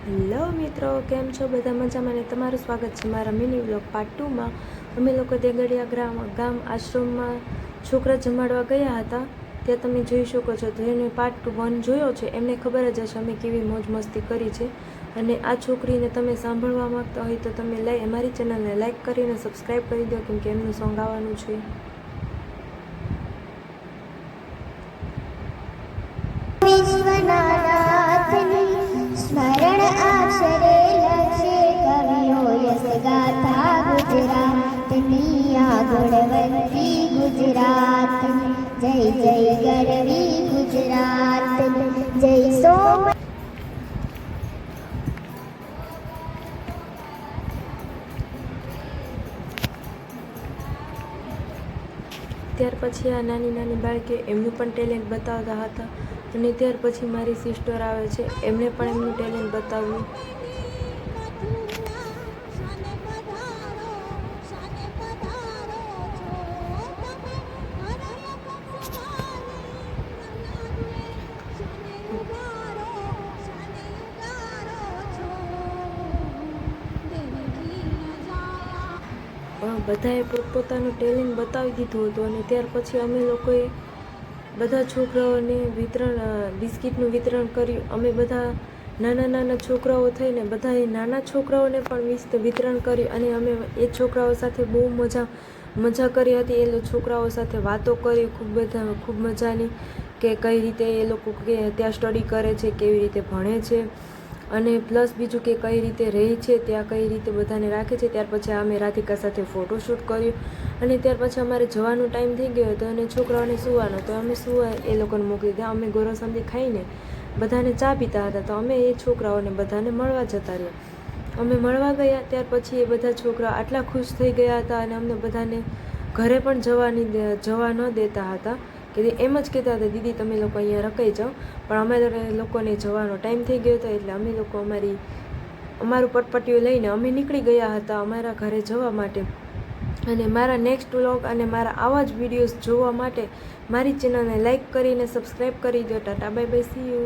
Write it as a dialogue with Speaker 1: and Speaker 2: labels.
Speaker 1: Hello મિત્રો, કેમ છો? બધા મજામાં ને તમારું સ્વાગત છે મારા મિની વ્લોગ પાર્ટ 2માં। અમે લોકો દેગડિયા ગામ આશ્રમમાં છોકરા જમાડવા ગયા હતા। ત્યાં તમે જોઈ શકો છો, જેને પાર્ટ 1 જોયો છે એમને ખબર જ હશે અમે કેવી મોજ મસ્તી કરી છે। અને આ છોકરીને તમે સાંભળવા માંગતા હોય તો તમે અમારી ચેનલને લાઈક કરીને સબસ્ક્રાઈબ કરી દો, કેમ કે એમનું સોંગ આવવાનું છે।
Speaker 2: સ્મરણ અક્ષરે લક્ષે કવિઓ યશ ગાથા ગુજરાતની આ ગુણવંતી ગુજરાત, જય જય ગરવી ગુજરાત, જય સોમ।
Speaker 1: ત્યાર પછી આ નાની નાની બાળકી એમનું પણ ટેલેન્ટ બતાવતા હતા। અને ત્યાર પછી મારી સિસ્ટર આવે છે, એમણે પણ એમનું ટેલેન્ટ બતાવ્યું। બધાએ પોતપોતાનું ટેલેન્ટ બતાવી દીધું હતું। અને ત્યાર પછી અમે લોકોએ બધા છોકરાઓને બિસ્કિટનું વિતરણ કર્યું। અમે બધા નાના છોકરાઓ થઈને બધાએ નાના છોકરાઓને પણ વિતરણ કર્યું। અને અમે એ છોકરાઓ સાથે બહુ મજા કરી હતી। એ છોકરાઓ સાથે વાતો કરી ખૂબ મજાની, કે કઈ રીતે એ લોકો ત્યાં સ્ટડી કરે છે, કેવી રીતે ભણે છે, અને પ્લસ બીજું કે કઈ રીતે રહે છે, ત્યાં કઈ રીતે બધાને રાખે છે। ત્યાર પછી અમે રાધિકા સાથે ફોટોશૂટ કર્યું। અને ત્યાર પછી અમારે જવાનો ટાઈમ થઈ ગયો હતો અને છોકરાઓને સૂવાનો, તો અમે એ લોકોને મોકલી દીધા। અમે ગોરસમથી ખાઈને બધાને ચા પીતા હતા, તો અમે એ છોકરાઓને બધાને મળવા જતા રહ્યા। અમે મળવા ગયા ત્યાર પછી એ બધા છોકરા આટલા ખુશ થઈ ગયા હતા અને અમને બધાને ઘરે પણ જવા ન દેતા હતા, કે એમ જ કહેતા હતા, દીદી તમે લોકો અહીંયા રખાઈ જાઓ। પણ અમારે લોકોને જવાનો ટાઈમ થઈ ગયો હતો, એટલે અમે લોકો અમારું પટપટીયું લઈને અમે નીકળી ગયા હતા અમારા ઘરે જવા માટે। અને મારા નેક્સ્ટ વ્લોગ અને મારા આવા જ વિડીયોઝ જોવા માટે મારી ચેનલને લાઈક કરીને સબસ્ક્રાઈબ કરી દો। Tata bye bye, C you.